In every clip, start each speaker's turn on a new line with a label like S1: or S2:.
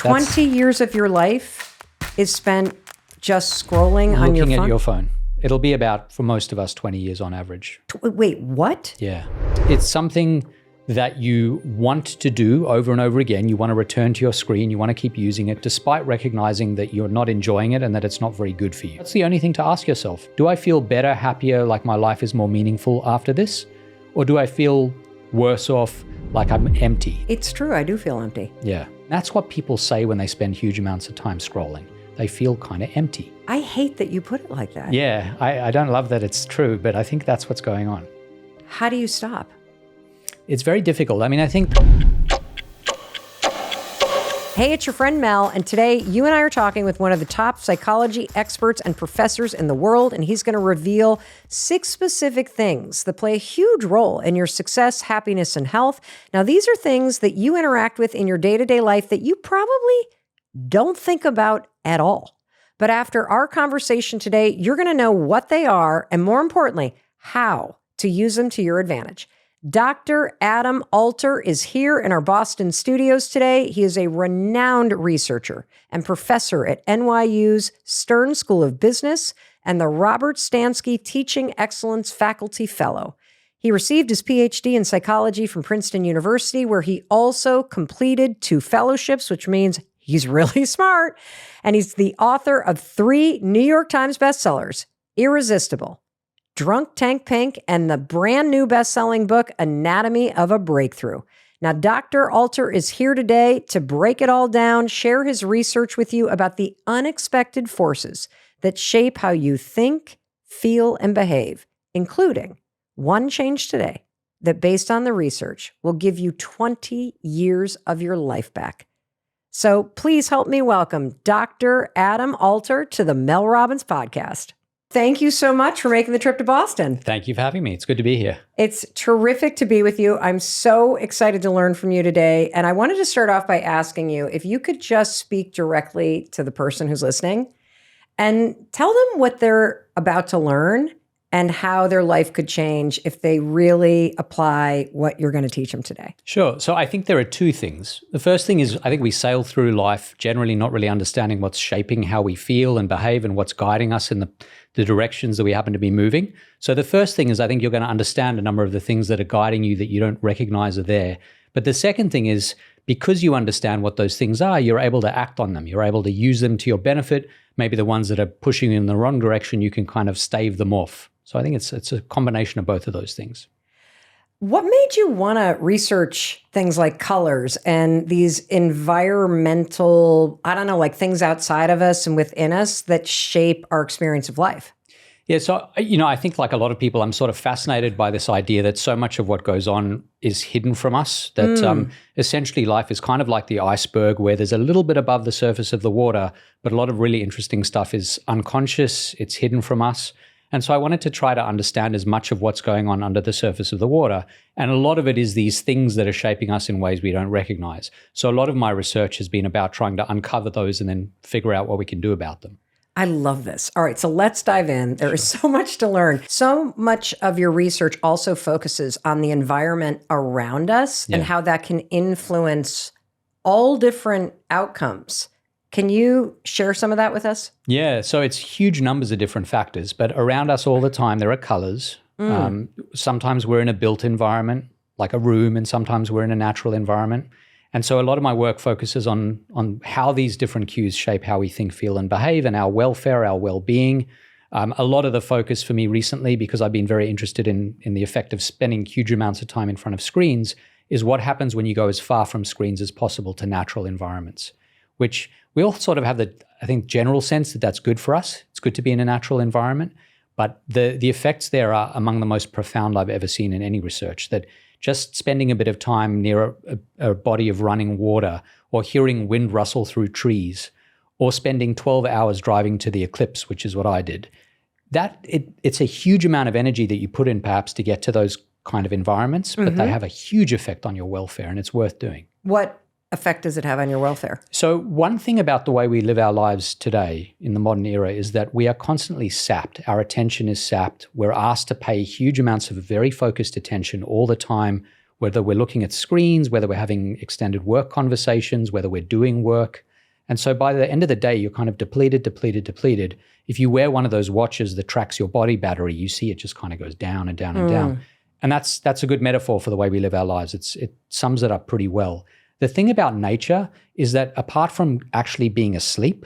S1: 20 years of your life is spent just scrolling on your phone?
S2: Looking at your phone. It'll be about, for most of us, 20 years on average.
S1: Wait, what?
S2: Yeah. It's something that you want to do over and over again. You want to return to your screen. You want to keep using it despite recognizing that you're not enjoying it and that it's not very good for you. That's the only thing to ask yourself. Do I feel better, happier, like my life is more meaningful after this? Or do I feel worse off, like I'm empty?
S1: It's true. I do feel empty.
S2: Yeah. That's what people say when they spend huge amounts of time scrolling. They feel kind of empty.
S1: I hate that you put it like that.
S2: Yeah. I don't love that it's true, but I think that's what's going on.
S1: How do you stop?
S2: It's very difficult. I mean, I think...
S1: Hey, it's your friend Mel, and today you and I are talking with one of the top psychology experts and professors in the world, and he's going to reveal 6 specific things that play a huge role in your success, happiness, and health. Now, these are things that you interact with in your day-to-day life that you probably don't think about at all. But after our conversation today, you're going to know what they are, and more importantly, how to use them to your advantage. Dr. Adam Alter is here in our Boston studios today. He is a renowned researcher and professor at NYU's Stern School of Business and the Robert Stansky Teaching Excellence Faculty Fellow. He received his PhD in psychology from Princeton University, where he also completed 2 fellowships, which means he's really smart. And he's the author of 3 New York Times bestsellers, Irresistible, Drunk Tank Pink, and the brand new best-selling book, Anatomy of a Breakthrough. Now, Dr. Alter is here today to break it all down, share his research with you about the unexpected forces that shape how you think, feel, and behave, including one change today that, based on the research, will give you 20 years of your life back. So please help me welcome Dr. Adam Alter to the Mel Robbins podcast. Thank you so much for making the trip to Boston.
S2: Thank you for having me. It's good to be here.
S1: It's terrific to be with you. I'm so excited to learn from you today. And I wanted to start off by asking you if you could just speak directly to the person who's listening and tell them what they're about to learn and how their life could change if they really apply what you're going to teach them today.
S2: Sure. So I think there are 2 things. The first thing is I think we sail through life generally not really understanding what's shaping how we feel and behave and what's guiding us in the directions that we happen to be moving. So the first thing is I think you're going to understand a number of the things that are guiding you that you don't recognize are there. But the second thing is because you understand what those things are, you're able to act on them. You're able to use them to your benefit. Maybe the ones that are pushing you in the wrong direction, you can kind of stave them off. So I think it's a combination of both of those things.
S1: What made you want to research things like colors and these environmental, like things outside of us and within us that shape our experience of life?
S2: Yeah, so, I think like a lot of people, I'm sort of fascinated by this idea that so much of what goes on is hidden from us, that essentially life is kind of like the iceberg where there's a little bit above the surface of the water, but a lot of really interesting stuff is unconscious, it's hidden from us. And so I wanted to try to understand as much of what's going on under the surface of the water. And a lot of it is these things that are shaping us in ways we don't recognize. So a lot of my research has been about trying to uncover those and then figure out what we can do about them.
S1: I love this. All right, so let's dive in. There is so much to learn. So much of your research also focuses on the environment around us and how that can influence all different outcomes. Can you share some of that with us?
S2: Yeah, so it's huge numbers of different factors, but around us all the time there are colors. Sometimes we're in a built environment, like a room, and sometimes we're in a natural environment. And so a lot of my work focuses on how these different cues shape how we think, feel, and behave, and our welfare, our well-being. A lot of the focus for me recently, because I've been very interested in the effect of spending huge amounts of time in front of screens, is what happens when you go as far from screens as possible to natural environments, which we all sort of have the, I think, general sense that that's good for us. It's good to be in a natural environment, but the effects there are among the most profound I've ever seen in any research, that just spending a bit of time near a body of running water, or hearing wind rustle through trees, or spending 12 hours driving to the eclipse, which is what I did, it's a huge amount of energy that you put in perhaps to get to those kind of environments, but they have a huge effect on your welfare, and it's worth doing.
S1: What effect does it have on your welfare?
S2: So one thing about the way we live our lives today in the modern era is that we are constantly sapped. Our attention is sapped. We're asked to pay huge amounts of very focused attention all the time, whether we're looking at screens, whether we're having extended work conversations, whether we're doing work. And so by the end of the day, you're kind of depleted. If you wear one of those watches that tracks your body battery, you see it just kind of goes down and down and down. And that's a good metaphor for the way we live our lives. It sums it up pretty well. The thing about nature is that apart from actually being asleep,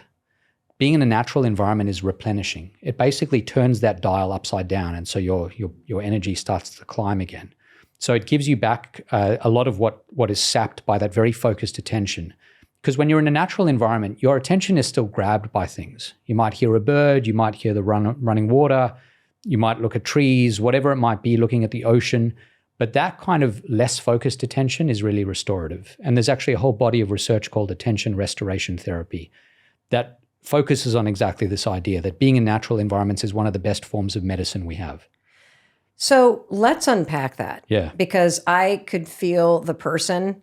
S2: being in a natural environment is replenishing. It basically turns that dial upside down, and so your energy starts to climb again. So it gives you back a lot of what is sapped by that very focused attention. Because when you're in a natural environment, your attention is still grabbed by things. You might hear a bird, you might hear the running water, you might look at trees, whatever it might be, looking at the ocean. But that kind of less focused attention is really restorative. And there's actually a whole body of research called attention restoration therapy that focuses on exactly this idea that being in natural environments is one of the best forms of medicine we have.
S1: So let's unpack that.
S2: Yeah.
S1: Because I could feel the person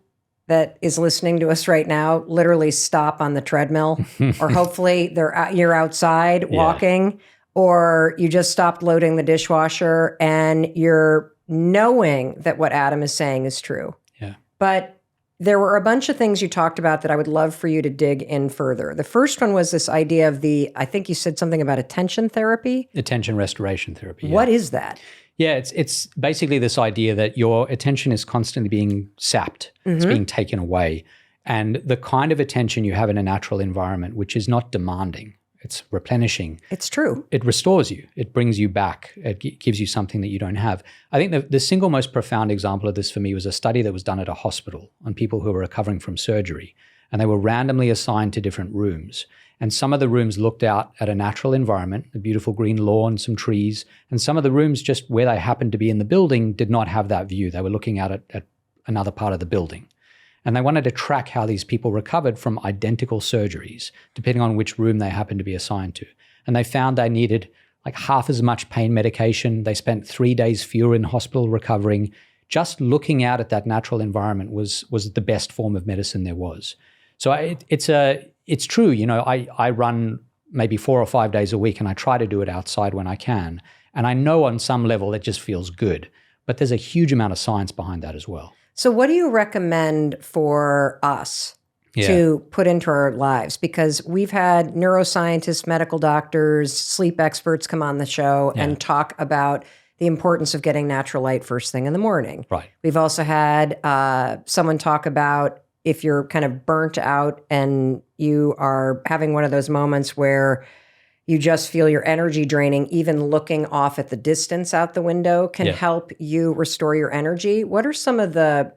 S1: that is listening to us right now literally stop on the treadmill, or hopefully you're outside walking, or you just stopped loading the dishwasher and you're knowing that what Adam is saying is true.
S2: Yeah.
S1: But there were a bunch of things you talked about that I would love for you to dig in further. The first one was this idea of I think you said something about attention therapy.
S2: Attention restoration therapy. Yeah.
S1: What is that?
S2: Yeah, it's basically this idea that your attention is constantly being sapped. It's being taken away. And the kind of attention you have in a natural environment, which is not demanding, it's replenishing.
S1: It's true.
S2: It restores you. It brings you back. It gives you something that you don't have. I think the single most profound example of this for me was a study that was done at a hospital on people who were recovering from surgery. And they were randomly assigned to different rooms. And some of the rooms looked out at a natural environment, a beautiful green lawn, some trees. And some of the rooms, just where they happened to be in the building, did not have that view. They were looking out at another part of the building. And they wanted to track how these people recovered from identical surgeries, depending on which room they happened to be assigned to. And they found they needed like half as much pain medication. They spent 3 days fewer in hospital recovering. Just looking out at that natural environment was the best form of medicine there was. So it's true. You know, I run maybe 4 or 5 days a week, and I try to do it outside when I can. And I know on some level it just feels good. But there's a huge amount of science behind that as well.
S1: So what do you recommend for us to put into our lives? Because we've had neuroscientists, medical doctors, sleep experts come on the show and talk about the importance of getting natural light first thing in the morning.
S2: Right.
S1: We've also had someone talk about if you're kind of burnt out and you are having one of those moments where you just feel your energy draining, even looking off at the distance out the window can help you restore your energy. What are some of the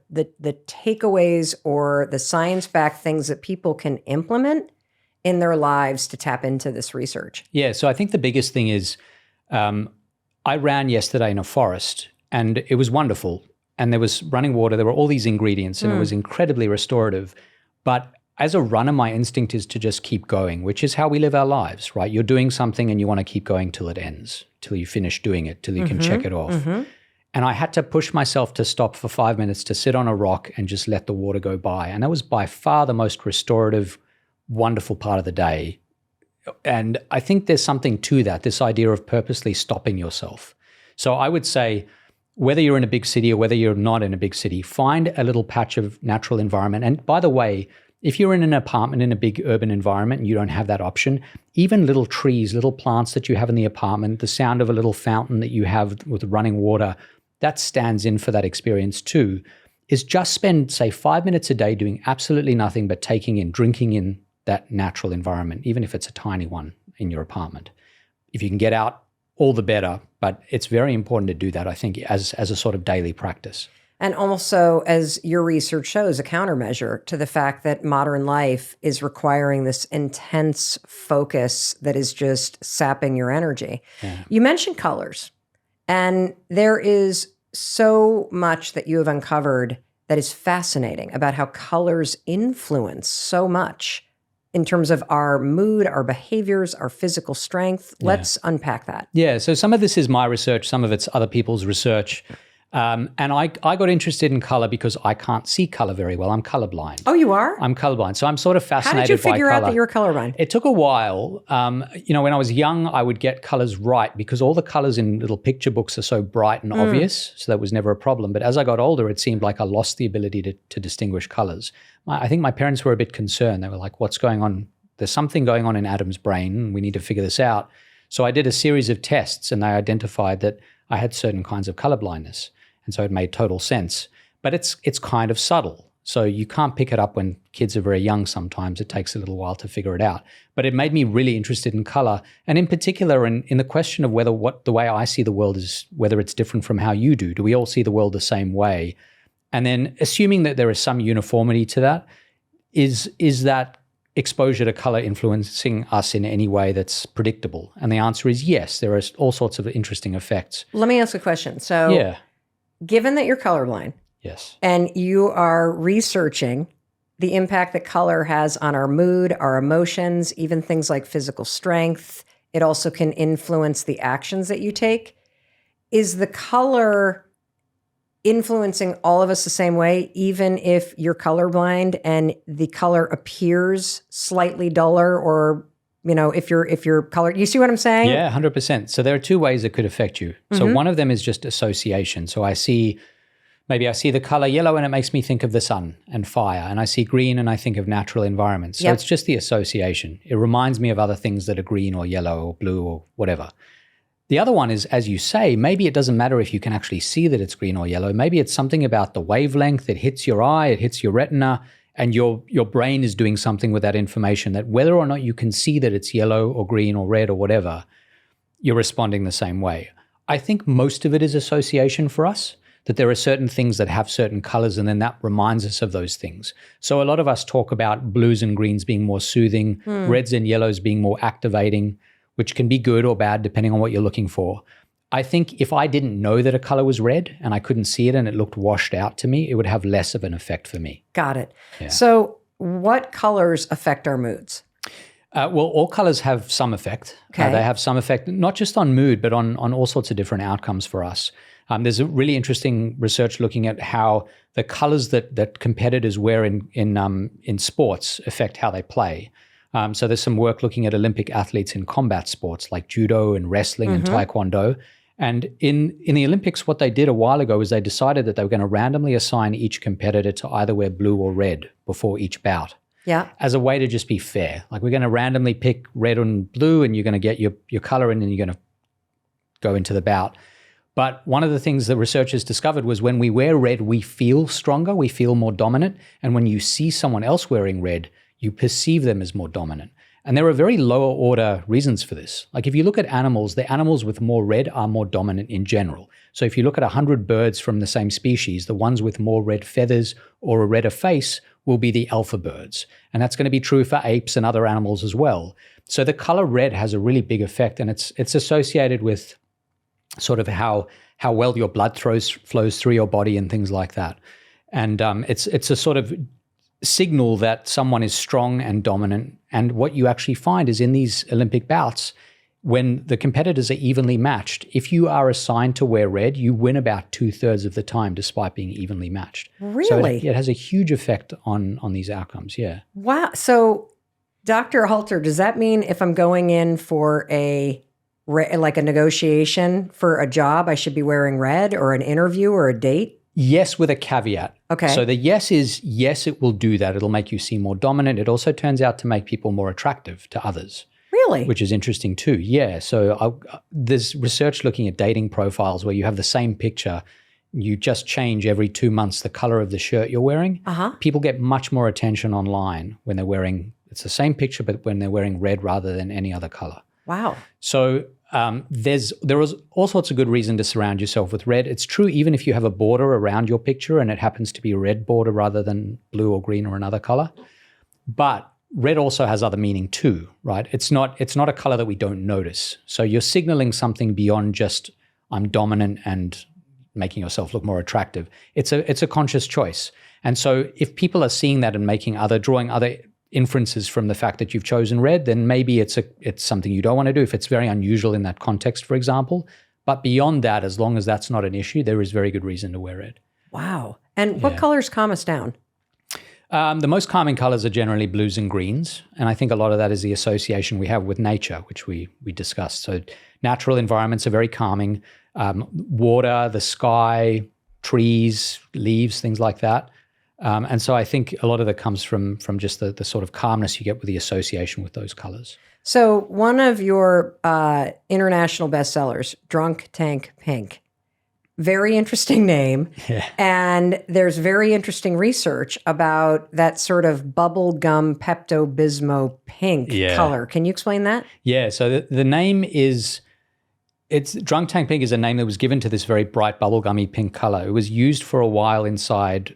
S1: takeaways or the science-backed things that people can implement in their lives to tap into this research?
S2: Yeah, so I think the biggest thing is I ran yesterday in a forest, and it was wonderful. And there was running water. There were all these ingredients, and it was incredibly restorative. But as a runner, my instinct is to just keep going, which is how we live our lives, right? You're doing something and you want to keep going till it ends, till you finish doing it, till you can check it off. And I had to push myself to stop for 5 minutes, to sit on a rock and just let the water go by. And that was by far the most restorative, wonderful part of the day. And I think there's something to that, this idea of purposely stopping yourself. So I would say, whether you're in a big city or whether you're not in a big city, find a little patch of natural environment. And by the way, if you're in an apartment in a big urban environment and you don't have that option, even little trees, little plants that you have in the apartment, the sound of a little fountain that you have with running water, that stands in for that experience too, is just spend, say, 5 minutes a day doing absolutely nothing but drinking in that natural environment, even if it's a tiny one in your apartment. If you can get out, all the better, but it's very important to do that, I think, as a sort of daily practice.
S1: And also, as your research shows, a countermeasure to the fact that modern life is requiring this intense focus that is just sapping your energy. Yeah. You mentioned colors, and there is so much that you have uncovered that is fascinating about how colors influence so much in terms of our mood, our behaviors, our physical strength. Let's unpack that.
S2: Yeah, so some of this is my research, some of it's other people's research. And I got interested in color because I can't see color very well. I'm colorblind.
S1: Oh, you are?
S2: I'm colorblind. So I'm sort of fascinated by color.
S1: How did you figure out that you were colorblind?
S2: It took a while. When I was young, I would get colors right because all the colors in little picture books are so bright and obvious. So that was never a problem. But as I got older, it seemed like I lost the ability to distinguish colors. I think my parents were a bit concerned. They were like, what's going on there's something going on in Adam's brain. We need to figure this out. So I did a series of tests and they identified that I had certain kinds of color blindness. And so it made total sense. But it's kind of subtle. So you can't pick it up when kids are very young sometimes. It takes a little while to figure it out. But it made me really interested in color. And in particular, in the question of whether the way I see the world is, whether it's different from how you do. Do we all see the world the same way? And then assuming that there is some uniformity to that, is that exposure to color influencing us in any way that's predictable? And the answer is yes. There are all sorts of interesting effects.
S1: Let me ask a question. So given that you're colorblind,
S2: yes,
S1: and you are researching the impact that color has on our mood, our emotions, even things like physical strength, it also can influence the actions that you take. Is the color influencing all of us the same way, even if you're colorblind and the color appears slightly duller, or if you're color, you see what I'm saying?
S2: Yeah, 100%. So there are two ways it could affect you. So one of them is just association. So maybe I see the color yellow and it makes me think of the sun and fire, and I see green and I think of natural environments. So it's just the association. It reminds me of other things that are green or yellow or blue or whatever. The other one is, as you say, maybe it doesn't matter if you can actually see that it's green or yellow. Maybe it's something about the wavelength. It hits your eye, it hits your retina, and your brain is doing something with that information that whether or not you can see that it's yellow or green or red or whatever, you're responding the same way. I think most of it is association for us, that there are certain things that have certain colors and then that reminds us of those things. So a lot of us talk about blues and greens being more soothing, reds and yellows being more activating, which can be good or bad depending on what you're looking for. I think if I didn't know that a color was red and I couldn't see it and it looked washed out to me, it would have less of an effect for me.
S1: Got it. Yeah. So what colors affect our moods?
S2: Well, all colors have some effect. Okay. They have some effect, not just on mood, but on all sorts of different outcomes for us. There's a really interesting research looking at how the colors that competitors wear in sports affect how they play. So there's some work looking at Olympic athletes in combat sports like judo and wrestling and taekwondo. And in the Olympics, what they did a while ago was they decided that they were going to randomly assign each competitor to either wear blue or red before each bout. Yeah. As a way to just be fair. Like, we're going to randomly pick red and blue and you're going to get your color and then you're going to go into the bout. But one of the things that researchers discovered was when we wear red, we feel stronger, we feel more dominant. And when you see someone else wearing red, you perceive them as more dominant. And there are very lower order reasons for this. Like, if you look at animals, the animals with more red are more dominant in general. So if you look at 100 birds from the same species, the ones with more red feathers or a redder face will be the alpha birds. And that's going to be true for apes and other animals as well. So the color red has a really big effect, and it's associated with sort of how well your blood flows through your body and things like that. And it's a sort of signal that someone is strong and dominant. And what you actually find is in these Olympic bouts, when the competitors are evenly matched, if you are assigned to wear red, you win about 2/3 of the time despite being evenly matched.
S1: Really?
S2: So it has a huge effect on these outcomes, yeah.
S1: Wow. So Dr. Halter, does that mean if I'm going in for like a negotiation for a job, I should be wearing red, or an interview or a date?
S2: Yes, with a caveat.
S1: Okay.
S2: So the yes is, yes, it will do that. It'll make you seem more dominant. It also turns out to make people more attractive to others.
S1: Really?
S2: Which is interesting too. Yeah. So there's research looking at dating profiles where you have the same picture. You just change every 2 months the color of the shirt you're wearing. People get much more attention online when they're wearing, it's the same picture, but when they're wearing red rather than any other color.
S1: Wow.
S2: So there was all sorts of good reason to surround yourself with red. It's true even if you have a border around your picture and it happens to be a red border rather than blue or green or another color. But red also has other meaning too, right? It's not a color that we don't notice. So you're signaling something beyond just I'm dominant and making yourself look more attractive. It's a conscious choice. And so if people are seeing that and drawing other inferences from the fact that you've chosen red, then maybe it's something you don't want to do if it's very unusual in that context, for example. But beyond that, as long as that's not an issue, there is very good reason to wear red.
S1: Wow. And what colors calm us down?
S2: The most calming colors are generally blues and greens. And I think a lot of that is the association we have with nature, which we discussed. So natural environments are very calming. Water, the sky, trees, leaves, things like that. And so I think a lot of that comes from just the sort of calmness you get with the association with those colors.
S1: So one of your international bestsellers, Drunk Tank Pink, very interesting name.
S2: Yeah.
S1: And there's very interesting research about that sort of bubblegum Pepto-Bismol pink color. Can you explain that?
S2: Yeah. So the name is, it's Drunk Tank Pink is a name that was given to this very bright bubblegummy pink color. It was used for a while inside,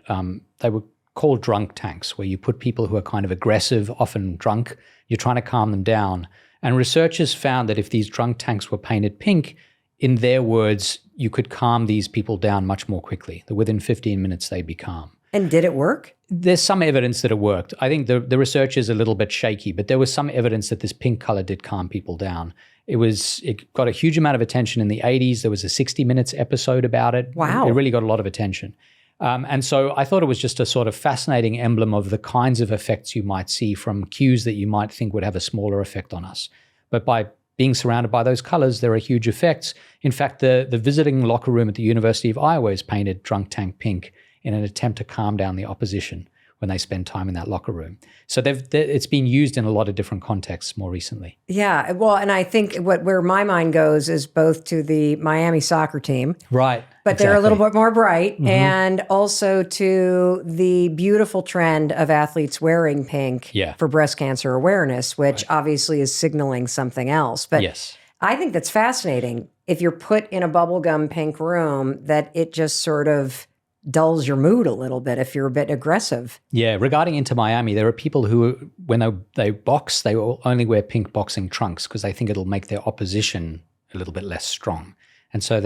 S2: they were called drunk tanks, where you put people who are kind of aggressive, often drunk, you're trying to calm them down. And researchers found that if these drunk tanks were painted pink, in their words, you could calm these people down much more quickly. That within 15 minutes, they'd be calm.
S1: And did it work?
S2: There's some evidence that it worked. I think the research is a little bit shaky, but there was some evidence that this pink color did calm people down. It got a huge amount of attention in the 80s. There was a 60 Minutes episode about it.
S1: Wow.
S2: It really got a lot of attention. And so I thought it was just a sort of fascinating emblem of the kinds of effects you might see from cues that you might think would have a smaller effect on us. But by being surrounded by those colors, there are huge effects. In fact, the visiting locker room at the University of Iowa is painted Drunk Tank Pink in an attempt to calm down the opposition when they spend time in that locker room. So it's been used in a lot of different contexts more recently.
S1: Yeah, well, and I think where my mind goes is both to the Miami soccer team.
S2: Right.
S1: But they're a little bit more bright, and also to the beautiful trend of athletes wearing pink for breast cancer awareness, which obviously is signaling something else. But I think that's fascinating. If you're put in a bubblegum pink room, that it just sort of dulls your mood a little bit if you're a bit aggressive.
S2: Yeah, regarding Inter Miami, there are people who, when they box, they will only wear pink boxing trunks because they think it'll make their opposition a little bit less strong. And so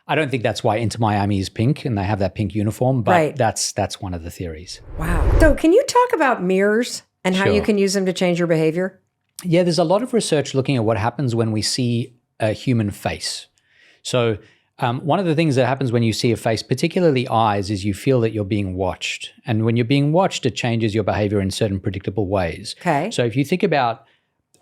S2: I don't think that's why Inter Miami is pink and they have that pink uniform, but that's one of the theories.
S1: Wow. So can you talk about mirrors and how you can use them to change your behavior?
S2: Yeah, there's a lot of research looking at what happens when we see a human face. So one of the things that happens when you see a face, particularly eyes, is you feel that you're being watched. And when you're being watched, it changes your behavior in certain predictable ways.
S1: Okay.
S2: So if you think about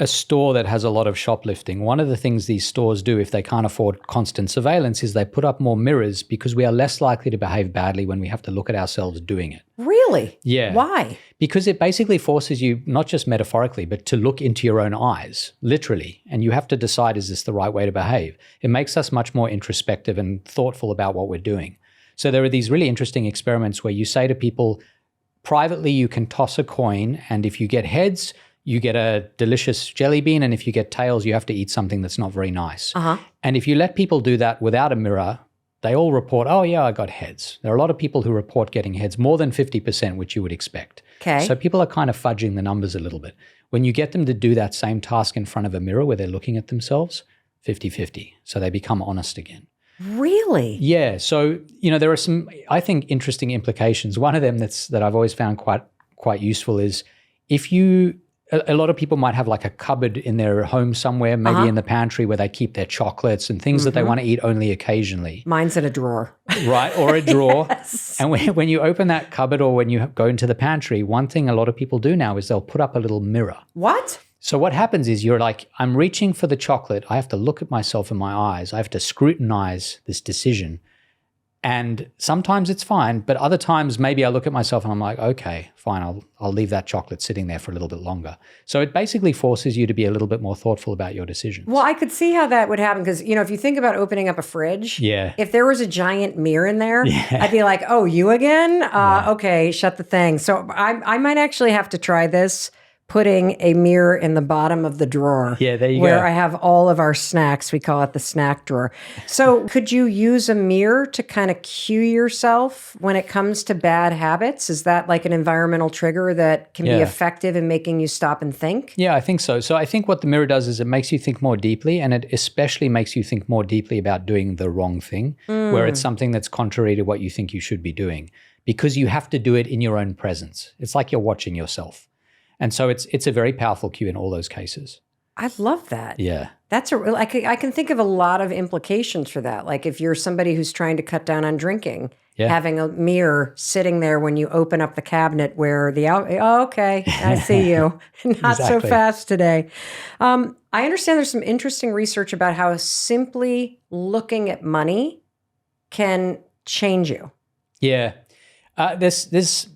S2: a store that has a lot of shoplifting, one of the things these stores do if they can't afford constant surveillance is they put up more mirrors because we are less likely to behave badly when we have to look at ourselves doing it.
S1: Really?
S2: Yeah.
S1: Why?
S2: Because it basically forces you, not just metaphorically, but to look into your own eyes, literally. And you have to decide, is this the right way to behave? It makes us much more introspective and thoughtful about what we're doing. So there are these really interesting experiments where you say to people, privately, you can toss a coin, and if you get heads, you get a delicious jelly bean, and if you get tails, you have to eat something that's not very nice. And if you let people do that without a mirror, they all report, oh yeah, I got heads. There are a lot of people who report getting heads, more than 50%, which you would expect.
S1: Okay.
S2: So people are kind of fudging the numbers a little bit. When you get them to do that same task in front of a mirror where they're looking at themselves, 50-50. So they become honest again.
S1: Really?
S2: Yeah. So, there are some, I think, interesting implications. One of them that I've always found quite useful is if a lot of people might have like a cupboard in their home somewhere, maybe in the pantry where they keep their chocolates and things that they want to eat only occasionally.
S1: Mine's in a drawer.
S2: Right, or a drawer. And when you open that cupboard or when you go into the pantry, one thing a lot of people do now is they'll put up a little mirror.
S1: What?
S2: So what happens is you're like, I'm reaching for the chocolate. I have to look at myself in my eyes. I have to scrutinize this decision. And sometimes it's fine, but other times maybe I look at myself and I'm like, okay, fine, I'll leave that chocolate sitting there for a little bit longer. So it basically forces you to be a little bit more thoughtful about your decisions.
S1: Well, I could see how that would happen because, if you think about opening up a fridge, if there was a giant mirror in there, I'd be like, oh, you again? Okay, shut the thing. So I might actually have to try this, putting a mirror in the bottom of the drawer.
S2: Yeah, there you go.
S1: Where I have all of our snacks. We call it the snack drawer. So could you use a mirror to kind of cue yourself when it comes to bad habits? Is that like an environmental trigger that can be effective in making you stop and think?
S2: Yeah, I think so. So I think what the mirror does is it makes you think more deeply, and it especially makes you think more deeply about doing the wrong thing, where it's something that's contrary to what you think you should be doing, because you have to do it in your own presence. It's like you're watching yourself. And so it's a very powerful cue in all those cases.
S1: I love that.
S2: Yeah.
S1: That's I can think of a lot of implications for that. Like if you're somebody who's trying to cut down on drinking, having a mirror sitting there when you open up the cabinet where okay, I see you. Not so fast today. I understand there's some interesting research about how simply looking at money can change you.
S2: Yeah. This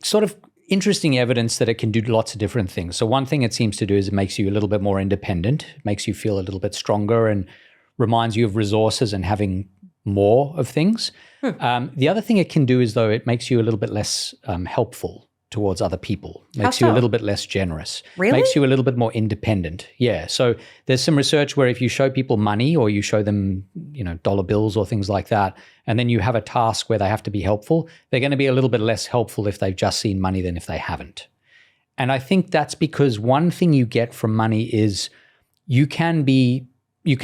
S2: sort of interesting evidence that it can do lots of different things. So one thing it seems to do is it makes you a little bit more independent, makes you feel a little bit stronger, and reminds you of resources and having more of things. The other thing it can do is, though, it makes you a little bit less helpful towards other people, makes you a little bit less generous, makes you a little bit more independent. Yeah. So there's some research where if you show people money or you show them, dollar bills or things like that, and then you have a task where they have to be helpful, they're going to be a little bit less helpful if they've just seen money than if they haven't. And I think that's because one thing you get from money is you can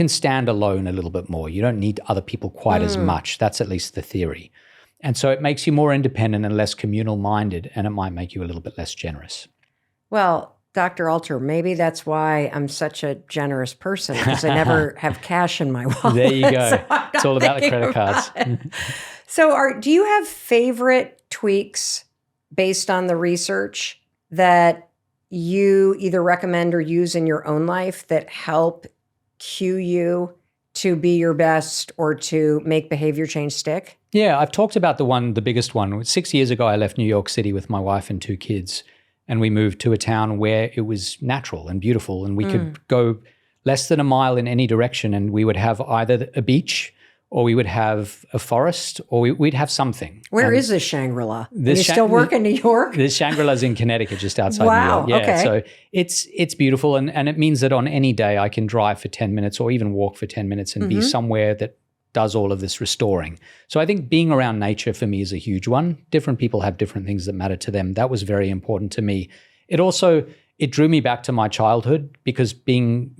S2: stand alone a little bit more. You don't need other people quite as much. That's at least the theory. And so it makes you more independent and less communal minded, and it might make you a little bit less generous.
S1: Well, Dr. Alter, maybe that's why I'm such a generous person, because I never have cash in my wallet.
S2: There you go. So it's all about the credit cards.
S1: So do you have favorite tweaks based on the research that you either recommend or use in your own life that help cue you to be your best or to make behavior change stick?
S2: Yeah, I've talked about the biggest one. 6 years ago, I left New York City with my wife and 2 kids, and we moved to a town where it was natural and beautiful, and we could go less than a mile in any direction, and we would have either a beach or we would have a forest or we'd have something.
S1: Where is this Shangri-La? You still work in New York?
S2: This Shangri-La's in Connecticut, just outside New York. Yeah,
S1: okay.
S2: So it's beautiful, and it means that on any day I can drive for 10 minutes or even walk for 10 minutes and be somewhere that does all of this restoring. So I think being around nature for me is a huge one. Different people have different things that matter to them. That was very important to me. It drew me back to my childhood, because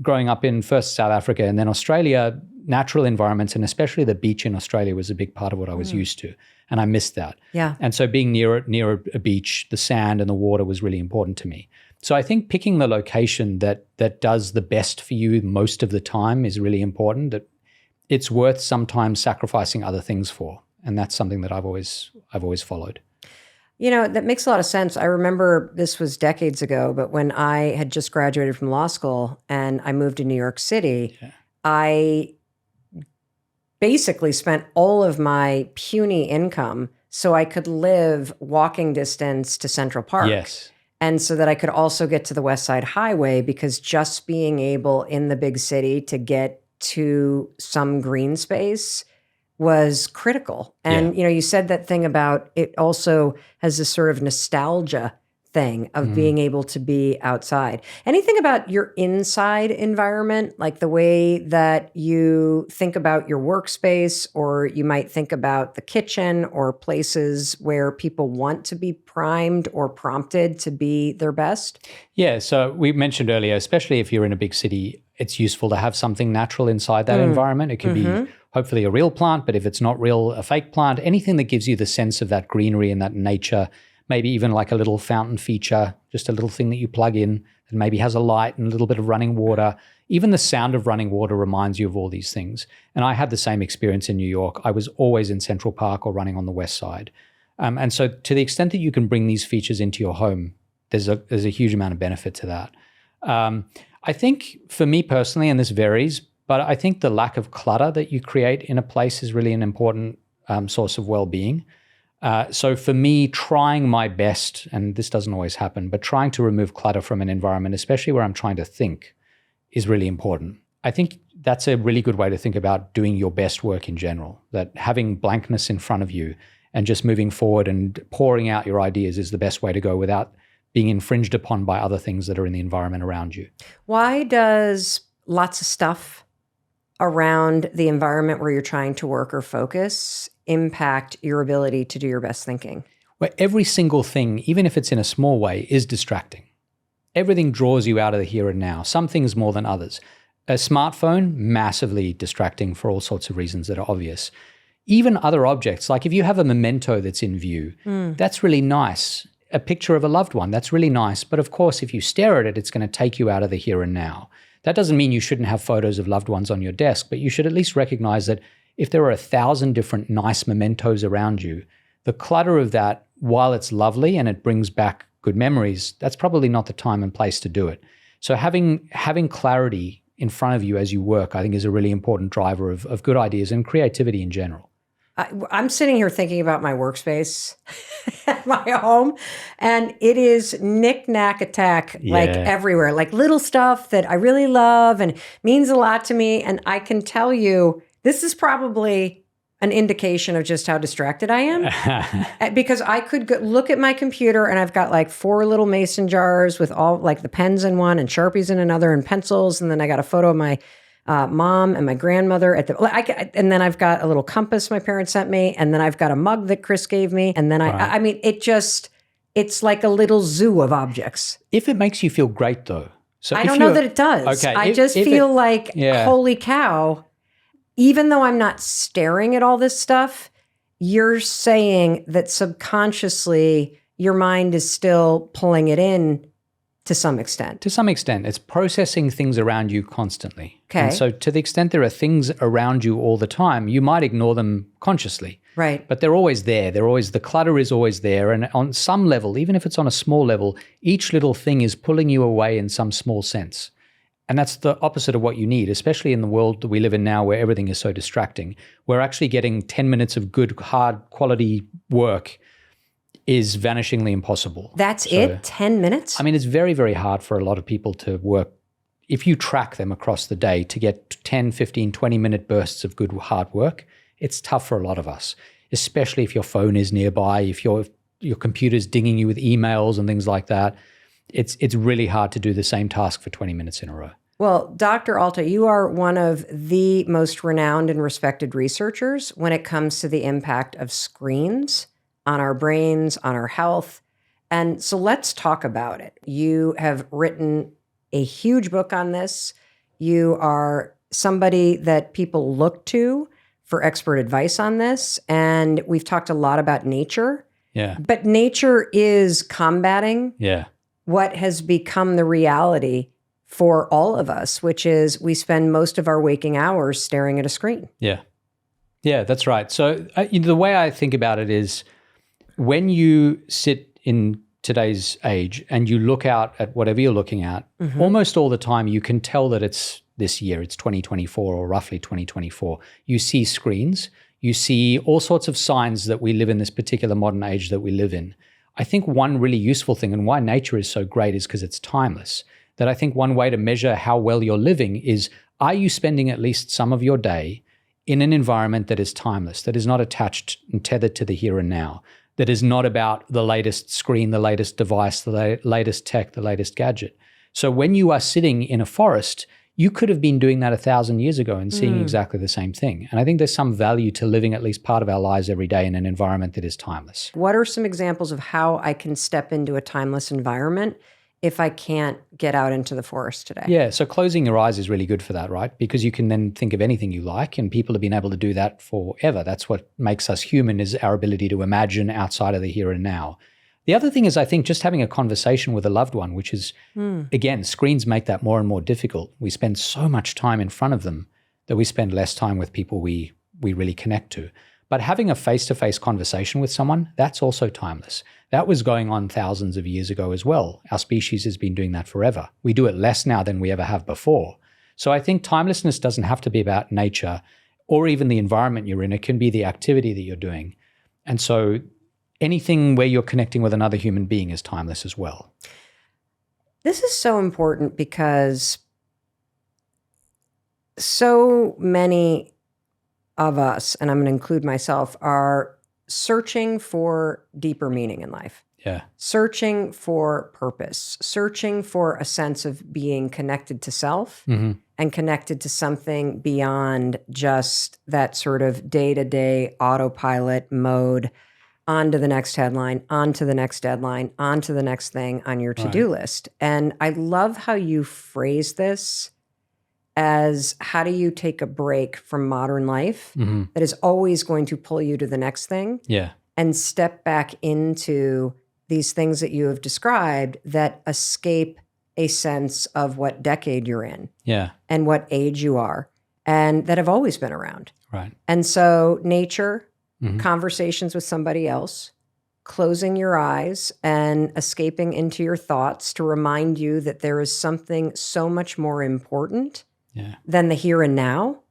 S2: growing up in first South Africa and then Australia, natural environments, and especially the beach in Australia, was a big part of what I was used to. And I missed that.
S1: Yeah.
S2: And so being near a beach, the sand and the water was really important to me. So I think picking the location that does the best for you most of the time is really important, that it's worth sometimes sacrificing other things for. And that's something that I've always followed.
S1: That makes a lot of sense. I remember this was decades ago, but when I had just graduated from law school and I moved to New York City, I basically spent all of my puny income so I could live walking distance to Central Park.
S2: Yes.
S1: And so that I could also get to the West Side Highway, because just being able in the big city to get to some green space was critical. And, you said that thing about it also has this sort of nostalgia thing of being able to be outside. Anything about your inside environment, like the way that you think about your workspace, or you might think about the kitchen or places where people want to be primed or prompted to be their best?
S2: Yeah, so we mentioned earlier, especially if you're in a big city, it's useful to have something natural inside that environment. It could be hopefully a real plant, but if it's not real, a fake plant, anything that gives you the sense of that greenery and that nature. Maybe even like a little fountain feature, just a little thing that you plug in that maybe has a light and a little bit of running water. Even the sound of running water reminds you of all these things. And I had the same experience in New York. I was always in Central Park or running on the West Side. And so to the extent that you can bring these features into your home, there's a huge amount of benefit to that. I think for me personally, and this varies, but I think the lack of clutter that you create in a place is really an important source of well-being. So for me, trying my best, and this doesn't always happen, but trying to remove clutter from an environment, especially where I'm trying to think, is really important. I think that's a really good way to think about doing your best work in general, that having blankness in front of you and just moving forward and pouring out your ideas is the best way to go without being infringed upon by other things that are in the environment around you.
S1: Why does lots of stuff around the environment where you're trying to work or focus impact your ability to do your best thinking?
S2: Where every single thing, even if it's in a small way, is distracting. Everything draws you out of the here and now, some things more than others. A smartphone, massively distracting for all sorts of reasons that are obvious. Even other objects, like if you have a memento that's in view, that's really nice. A picture of a loved one, that's really nice. But of course, if you stare at it, it's going to take you out of the here and now. That doesn't mean you shouldn't have photos of loved ones on your desk, but you should at least recognize that if there are 1,000 different nice mementos around you, the clutter of that, while it's lovely and it brings back good memories, that's probably not the time and place to do it. So having clarity in front of you as you work, I think, is a really important driver of good ideas and creativity in general.
S1: I'm sitting here thinking about my workspace at my home, and it is knick-knack attack like everywhere, like little stuff that I really love and means a lot to me. And I can tell you, this is probably an indication of just how distracted I am. Because I could look at my computer and I've got like 4 little mason jars with all like the pens in one and Sharpies in another and pencils. And then I got a photo of my mom and my grandmother and then I've got a little compass my parents sent me. And then I've got a mug that Chris gave me. And then I mean, it's like a little zoo of objects.
S2: If it makes you feel great though. So
S1: I don't know that it does.
S2: Okay,
S1: I just feel like, holy cow. Even though I'm not staring at all this stuff, you're saying that subconsciously your mind is still pulling it in to some extent.
S2: To some extent. It's processing things around you constantly.
S1: Okay.
S2: And so to the extent there are things around you all the time, you might ignore them consciously.
S1: Right.
S2: But they're always there. The clutter is always there. And on some level, even if it's on a small level, each little thing is pulling you away in some small sense. And that's the opposite of what you need, especially in the world that we live in now where everything is so distracting. We're actually getting 10 minutes of good, hard quality work is vanishingly impossible.
S1: That's it? 10 minutes?
S2: I mean, it's very, very hard for a lot of people to work. If you track them across the day to get 10, 15, 20-minute bursts of good, hard work, it's tough for a lot of us, especially if your phone is nearby, if your computer's dinging you with emails and things like that. It's really hard to do the same task for 20 minutes in a row.
S1: Well, Dr. Alta, you are one of the most renowned and respected researchers when it comes to the impact of screens on our brains, on our health. And so let's talk about it. You have written a huge book on this. You are somebody that people look to for expert advice on this. And we've talked a lot about nature.
S2: Yeah.
S1: But nature is combating what has become the reality for all of us, which is we spend most of our waking hours staring at a screen.
S2: Yeah. Yeah, that's right. So the way I think about it is when you sit in today's age and you look out at whatever you're looking at, almost all the time you can tell that it's this year, it's 2024 or roughly 2024. You see screens, you see all sorts of signs that we live in this particular modern age that we live in. I think one really useful thing and why nature is so great is because it's timeless. That I think one way to measure how well you're living is, are you spending at least some of your day in an environment that is timeless, that is not attached and tethered to the here and now, that is not about the latest screen, the latest device, the latest tech, the latest gadget. So when you are sitting in a forest, you could have been doing that 1,000 years ago and seeing exactly the same thing. And I think there's some value to living at least part of our lives every day in an environment that is timeless.
S1: What are some examples of how I can step into a timeless environment if I can't get out into the forest today?
S2: Yeah, so closing your eyes is really good for that, right? Because you can then think of anything you like, and people have been able to do that forever. That's what makes us human, is our ability to imagine outside of the here and now. The other thing is, I think, just having a conversation with a loved one, which is, again, screens make that more and more difficult. We spend so much time in front of them that we spend less time with people we really connect to. But having a face-to-face conversation with someone, that's also timeless. That was going on thousands of years ago as well. Our species has been doing that forever. We do it less now than we ever have before. So I think timelessness doesn't have to be about nature or even the environment you're in. It can be the activity that you're doing. And so anything where you're connecting with another human being is timeless as well.
S1: This is so important because so many of us, and I'm going to include myself, are searching for deeper meaning in life.
S2: Yeah.
S1: Searching for purpose, searching for a sense of being connected to self and connected to something beyond just that sort of day-to-day autopilot mode, on to the next headline, on to the next deadline, on to the next thing on your to-do list. And I love how you phrase this as, how do you take a break from modern life that is always going to pull you to the next thing and step back into these things that you have described that escape a sense of what decade you're in and what age you are and that have always been around.
S2: Right.
S1: And so nature, conversations with somebody else, closing your eyes and escaping into your thoughts to remind you that there is something so much more important than the here and now,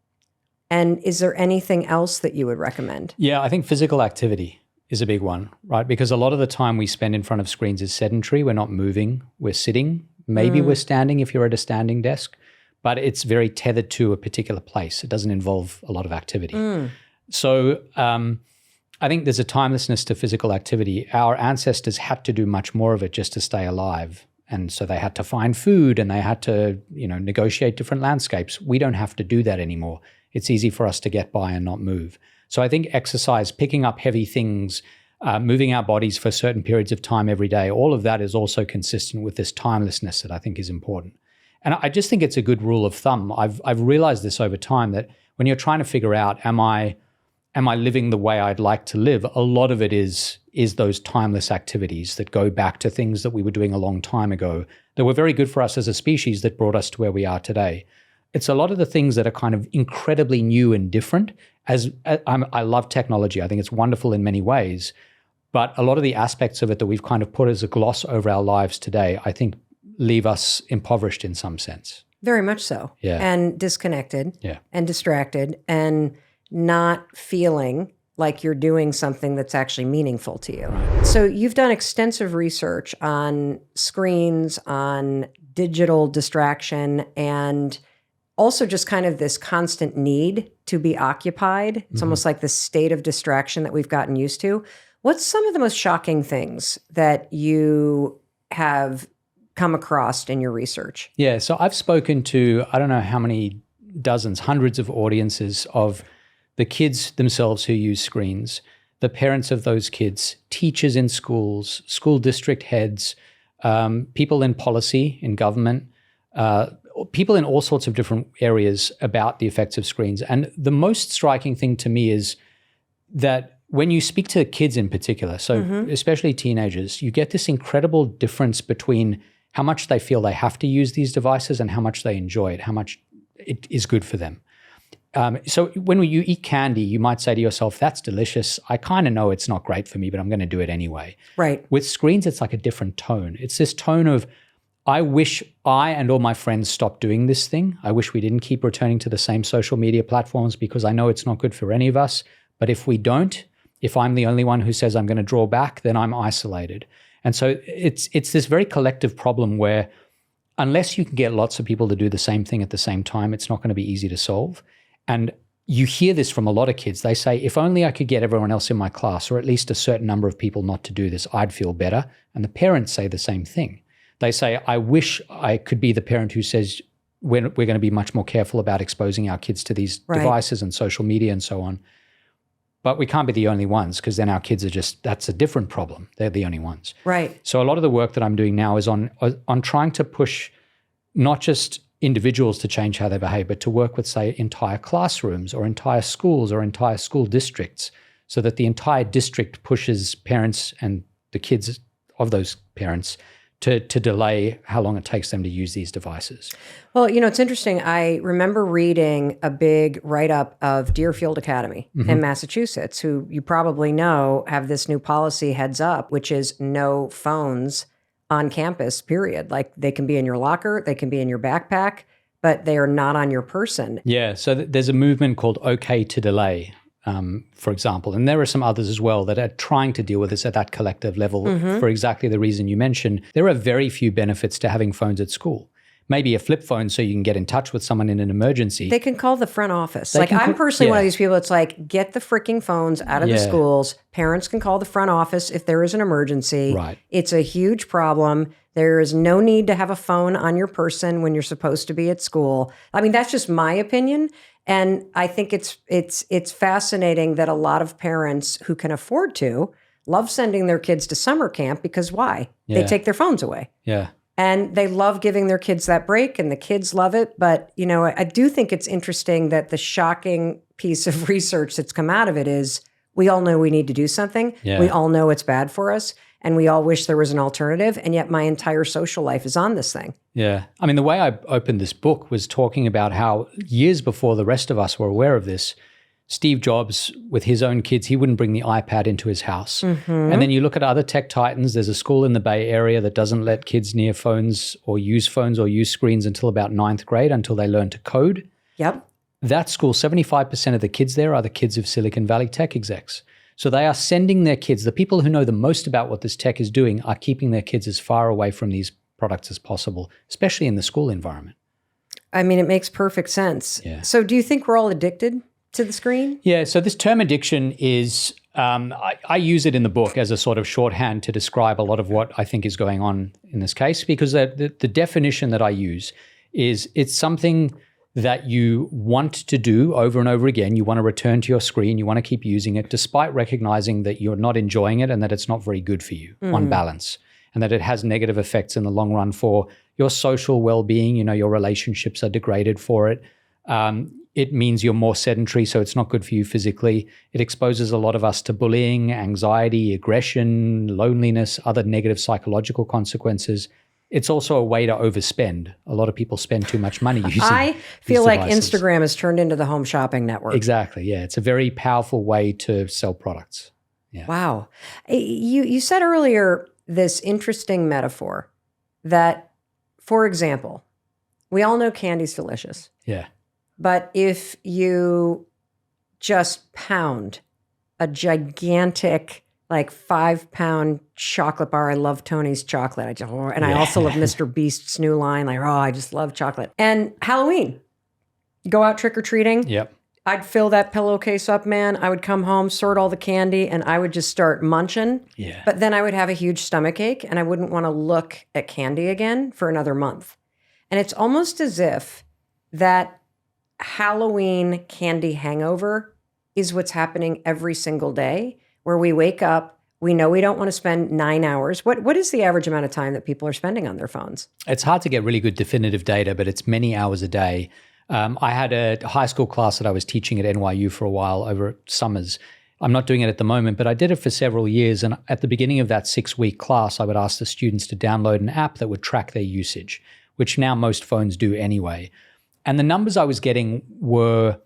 S1: And is there anything else that you would recommend?
S2: Yeah, I think physical activity is a big one, right? Because a lot of the time we spend in front of screens is sedentary. We're not moving, we're sitting. Maybe we're standing if you're at a standing desk, but it's very tethered to a particular place. It doesn't involve a lot of activity. So I think there's a timelessness to physical activity. Our ancestors had to do much more of it just to stay alive. And so they had to find food and they had to, negotiate different landscapes. We don't have to do that anymore. It's easy for us to get by and not move. So I think exercise, picking up heavy things, moving our bodies for certain periods of time every day, all of that is also consistent with this timelessness that I think is important. And I just think it's a good rule of thumb. I've realized this over time that when you're trying to figure out, am I living the way I'd like to live? A lot of it is those timeless activities that go back to things that we were doing a long time ago that were very good for us as a species that brought us to where we are today. It's a lot of the things that are kind of incredibly new and different. I love technology. I think it's wonderful in many ways. But a lot of the aspects of it that we've kind of put as a gloss over our lives today, I think leave us impoverished in some sense.
S1: Very much so.
S2: Yeah.
S1: And disconnected.
S2: Yeah.
S1: And distracted and not feeling like you're doing something that's actually meaningful to you. So you've done extensive research on screens, on digital distraction, and also just kind of this constant need to be occupied. It's almost like this state of distraction that we've gotten used to. What's some of the most shocking things that you have come across in your research?
S2: Yeah, so I've spoken to, I don't know how many dozens, hundreds of audiences of the kids themselves who use screens, the parents of those kids, teachers in schools, school district heads, people in policy, in government, people in all sorts of different areas about the effects of screens. And the most striking thing to me is that when you speak to kids in particular, so especially teenagers, you get this incredible difference between how much they feel they have to use these devices and how much they enjoy it, how much it is good for them. So when you eat candy, you might say to yourself, that's delicious. I kind of know it's not great for me, but I'm going to do it anyway.
S1: Right.
S2: With screens, it's like a different tone. It's this tone of, I wish I and all my friends stopped doing this thing. I wish we didn't keep returning to the same social media platforms because I know it's not good for any of us. But if we don't, if I'm the only one who says I'm going to draw back, then I'm isolated. And so it's this very collective problem where unless you can get lots of people to do the same thing at the same time, it's not going to be easy to solve. And you hear this from a lot of kids. They say, if only I could get everyone else in my class or at least a certain number of people not to do this, I'd feel better. And the parents say the same thing. They say, I wish I could be the parent who says we're going to be much more careful about exposing our kids to these devices and social media and so on. But we can't be the only ones because then our kids are that's a different problem. They're the only ones.
S1: Right.
S2: So a lot of the work that I'm doing now is on trying to push not just individuals to change how they behave, but to work with, say, entire classrooms or entire schools or entire school districts so that the entire district pushes parents and the kids of those parents to delay how long it takes them to use these devices.
S1: Well, it's interesting. I remember reading a big write-up of Deerfield Academy in Massachusetts, who you probably know have this new policy heads up, which is no phones on campus, period. Like they can be in your locker, they can be in your backpack, but they are not on your person.
S2: Yeah, so there's a movement called OK to Delay, for example. And there are some others as well that are trying to deal with this at that collective level for exactly the reason you mentioned. There are very few benefits to having phones at school. Maybe a flip phone so you can get in touch with someone in an emergency.
S1: They can call the front office. I'm personally one of these people. It's like, get the freaking phones out of the schools. Parents can call the front office if there is an emergency.
S2: Right.
S1: It's a huge problem. There is no need to have a phone on your person when you're supposed to be at school. I mean, that's just my opinion. And I think it's fascinating that a lot of parents who can afford to love sending their kids to summer camp because why?
S2: Yeah.
S1: They take their phones away.
S2: Yeah.
S1: And they love giving their kids that break, and the kids love it. But, I do think it's interesting that the shocking piece of research that's come out of it is we all know we need to do something.
S2: Yeah.
S1: We all know it's bad for us, and we all wish there was an alternative. And yet my entire social life is on this thing.
S2: Yeah. I mean, the way I opened this book was talking about how years before the rest of us were aware of this, Steve Jobs, with his own kids, he wouldn't bring the iPad into his house. And then you look at other tech titans. There's a school in the Bay Area that doesn't let kids near phones or use screens until about 9th grade, until they learn to code.
S1: Yep.
S2: that school, 75% of the kids there are the kids of Silicon Valley tech execs. So they are sending their kids, the people who know the most about what this tech is doing are keeping their kids as far away from these products as possible, especially in the school environment.
S1: I mean, it makes perfect sense.
S2: Yeah.
S1: So do you think we're all addicted to the screen?
S2: Yeah, so this term addiction is, I use it in the book as a sort of shorthand to describe a lot of what I think is going on in this case, because the definition that I use is it's something that you want to do over and over again. You want to return to your screen. You want to keep using it despite recognizing that you're not enjoying it and that it's not very good for you on balance, and that it has negative effects in the long run for your social well-being. You know, your relationships are degraded for it. It means you're more sedentary, so it's not good for you physically. It exposes a lot of us to bullying, anxiety, aggression, loneliness, other negative psychological consequences. It's also a way to overspend. A lot of people spend too much money using
S1: I feel like
S2: devices.
S1: Instagram has turned into the home shopping network.
S2: Exactly, yeah. It's a very powerful way to sell products. Yeah.
S1: Wow. You said earlier this interesting metaphor that, for example, we all know candy's delicious.
S2: Yeah.
S1: But if you just pound a gigantic, like 5-pound chocolate bar, I love Tony's chocolate. I also love Mr. Beast's new line. Like, I just love chocolate. And Halloween, go out trick-or-treating.
S2: Yep.
S1: I'd fill that pillowcase up, man. I would come home, sort all the candy, and I would just start munching.
S2: Yeah.
S1: But then I would have a huge stomach ache, and I wouldn't want to look at candy again for another month. And it's almost as if that Halloween candy hangover is what's happening every single day, where we wake up, we know we don't want to spend 9 hours. What is the average amount of time that people are spending on their phones?
S2: It's hard to get really good definitive data, but it's many hours a day. I had a high school class that I was teaching at NYU for a while over summers. I'm not doing it at the moment, but I did it for several years. And at the beginning of that 6-week class, I would ask the students to download an app that would track their usage, which now most phones do anyway. And the numbers I was getting were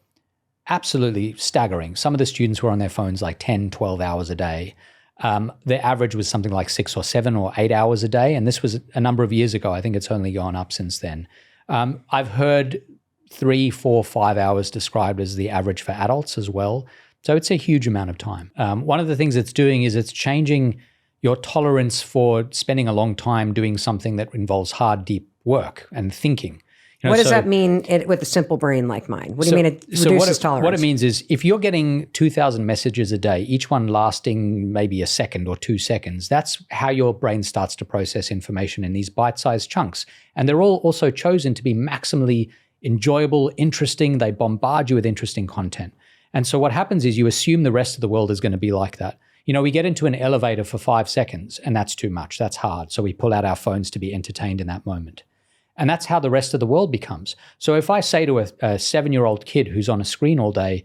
S2: absolutely staggering. Some of the students were on their phones like 10, 12 hours a day. Their average was something like 6 or 7 or 8 hours a day. And this was a number of years ago. I think it's only gone up since then. I've heard 3, 4, 5 hours described as the average for adults as well. So it's a huge amount of time. One of the things it's doing is it's changing your tolerance for spending a long time doing something that involves hard, deep work and thinking.
S1: What does that mean with a simple brain like mine? What do you mean it reduces tolerance?
S2: What it means is if you're getting 2,000 messages a day, each one lasting maybe a second or 2 seconds, that's how your brain starts to process information in these bite-sized chunks. And they're all also chosen to be maximally enjoyable, interesting. They bombard you with interesting content. And so what happens is you assume the rest of the world is going to be like that. You know, we get into an elevator for 5 seconds and that's too much. That's hard. So we pull out our phones to be entertained in that moment. And that's how the rest of the world becomes. So if I say to a 7-year-old kid who's on a screen all day,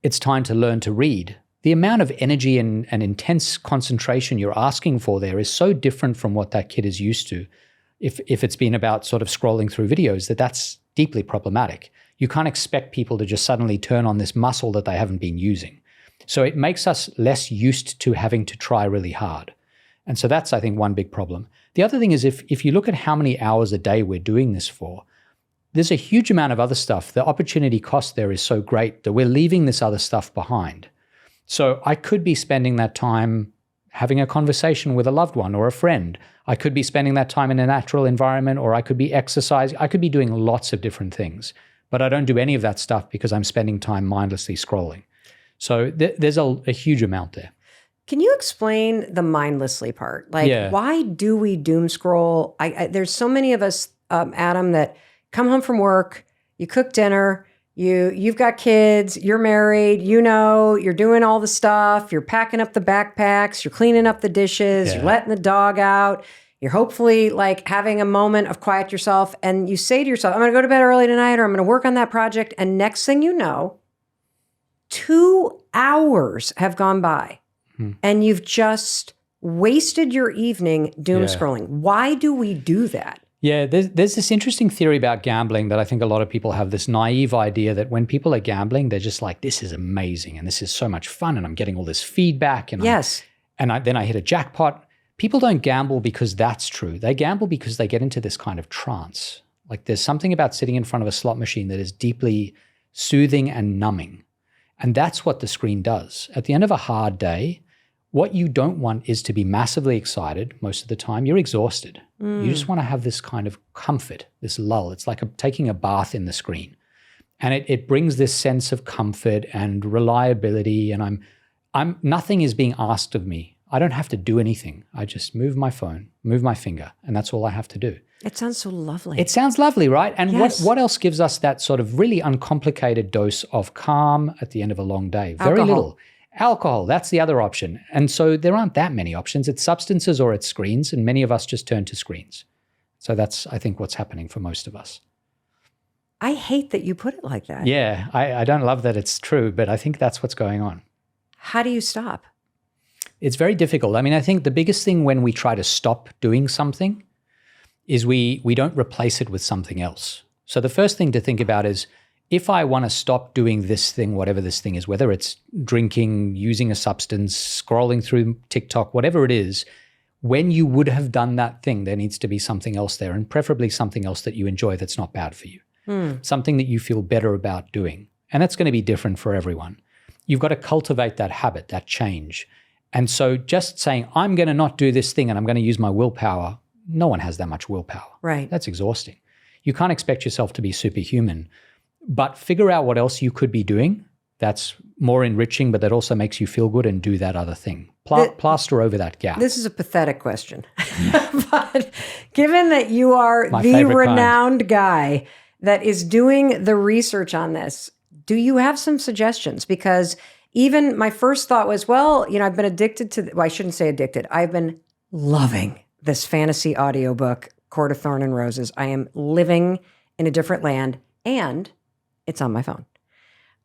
S2: it's time to learn to read, the amount of energy and intense concentration you're asking for there is so different from what that kid is used to. If it's been about sort of scrolling through videos, that's deeply problematic. You can't expect people to just suddenly turn on this muscle that they haven't been using. So it makes us less used to having to try really hard. And so that's, I think, one big problem. The other thing is if you look at how many hours a day we're doing this for, there's a huge amount of other stuff. The opportunity cost there is so great that we're leaving this other stuff behind. So I could be spending that time having a conversation with a loved one or a friend. I could be spending that time in a natural environment, or I could be exercising. I could be doing lots of different things, but I don't do any of that stuff because I'm spending time mindlessly scrolling. So there's a huge amount there.
S1: Can you explain the mindlessly part? Like, why do we doom scroll? There's so many of us, Adam, that come home from work, you cook dinner, you've got kids, you're married, you're doing all the stuff, you're packing up the backpacks, you're cleaning up the dishes, you're letting the dog out, you're hopefully like having a moment of quiet yourself, and you say to yourself, I'm going to go to bed early tonight, or I'm going to work on that project, and next thing you know, 2 hours have gone by. And you've just wasted your evening doom scrolling. Why do we do that?
S2: Yeah, there's this interesting theory about gambling that I think a lot of people have this naive idea that when people are gambling, they're just like, this is amazing and this is so much fun and I'm getting all this feedback. And then I hit a jackpot. People don't gamble because that's true. They gamble because they get into this kind of trance. Like there's something about sitting in front of a slot machine that is deeply soothing and numbing. And that's what the screen does. At the end of a hard day, what you don't want is to be massively excited most of the time. You're exhausted. You just want to have this kind of comfort, this lull. It's like taking a bath in the screen. And it brings this sense of comfort and reliability. And nothing is being asked of me. I don't have to do anything. I just move my phone, move my finger, and that's all I have to do.
S1: It sounds so lovely.
S2: It sounds lovely, right? And
S1: yes.
S2: what else gives us that sort of really uncomplicated dose of calm at the end of a long day? Very
S1: Alcohol.
S2: little. Alcohol, that's the other option. And so there aren't that many options. It's substances or it's screens, and many of us just turn to screens. So that's, I think, what's happening for most of us.
S1: I hate that you put it like that.
S2: Yeah, I don't love that it's true, but I think that's what's going on.
S1: How do you stop?
S2: It's very difficult. I mean, I think the biggest thing when we try to stop doing something is we don't replace it with something else. So the first thing to think about is, if I want to stop doing this thing, whatever this thing is, whether it's drinking, using a substance, scrolling through TikTok, whatever it is, when you would have done that thing, there needs to be something else there, and preferably something else that you enjoy that's not bad for you. Something that you feel better about doing. And that's going to be different for everyone. You've got to cultivate that habit, that change. And so just saying, I'm going to not do this thing and I'm going to use my willpower, no one has that much willpower.
S1: Right.
S2: That's exhausting. You can't expect yourself to be superhuman, but figure out what else you could be doing that's more enriching, but that also makes you feel good, and do that other thing. Plaster over that gap.
S1: This is a pathetic question. But given that you are
S2: My
S1: the
S2: favorite
S1: renowned guy that is doing the research on this, do you have some suggestions? Because even my first thought was, well, I've been addicted to, I shouldn't say addicted. I've been loving this fantasy audiobook, Court of Thorn and Roses. I am living in a different land, and it's on my phone.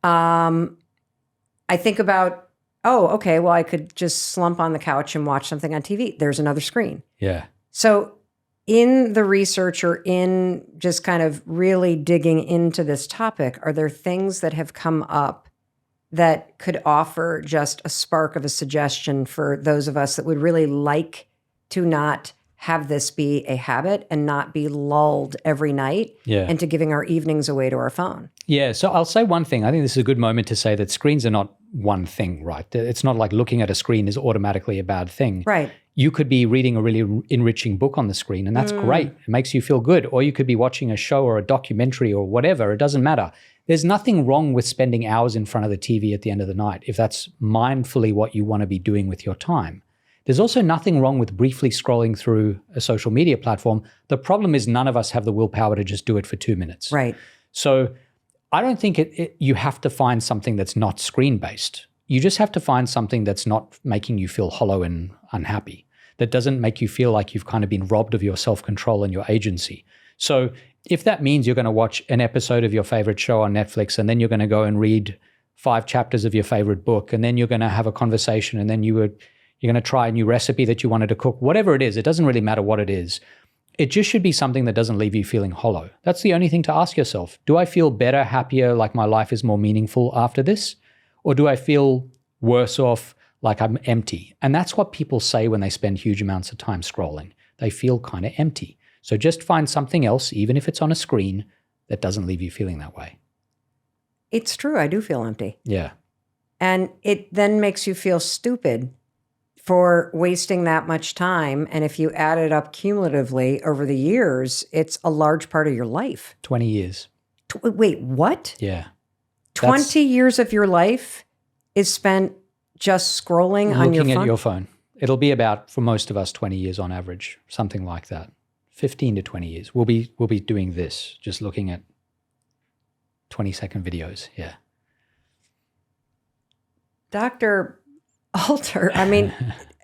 S1: I think about, okay, well, I could just slump on the couch and watch something on TV. There's another screen.
S2: Yeah.
S1: So in the research, or in just kind of really digging into this topic, are there things that have come up that could offer just a spark of a suggestion for those of us that would really like to not have this be a habit and not be lulled every night into giving our evenings away to our phone?
S2: Yeah. So I'll say one thing. I think this is a good moment to say that screens are not one thing, right? It's not like looking at a screen is automatically a bad thing.
S1: Right.
S2: You could be reading a really enriching book on the screen, and that's great. It makes you feel good. Or you could be watching a show or a documentary or whatever. It doesn't matter. There's nothing wrong with spending hours in front of the TV at the end of the night, if that's mindfully what you want to be doing with your time. There's also nothing wrong with briefly scrolling through a social media platform. The problem is none of us have the willpower to just do it for 2 minutes.
S1: Right.
S2: So I don't think you have to find something that's not screen-based. You just have to find something that's not making you feel hollow and unhappy, that doesn't make you feel like you've kind of been robbed of your self-control and your agency. So if that means you're going to watch an episode of your favorite show on Netflix, and then you're going to go and read 5 chapters of your favorite book, and then you're going to have a conversation, and then you're going to try a new recipe that you wanted to cook, whatever it is, it doesn't really matter what it is. It just should be something that doesn't leave you feeling hollow. That's the only thing to ask yourself. Do I feel better, happier, like my life is more meaningful after this? Or do I feel worse off, like I'm empty? And that's what people say when they spend huge amounts of time scrolling. They feel kind of empty. So just find something else, even if it's on a screen, that doesn't leave you feeling that way.
S1: It's true. I do feel empty.
S2: Yeah.
S1: And it then makes you feel stupid for wasting that much time. And if you add it up cumulatively over the years, it's a large part of your life.
S2: 20 years.
S1: Wait, what?
S2: Yeah.
S1: 20 years of your life is spent just scrolling on your phone?
S2: Looking at your phone. It'll be about, for most of us, 20 years on average, something like that. 15 to 20 years. We'll be doing this, just looking at 20-second videos. Yeah.
S1: Dr. Alter, I mean,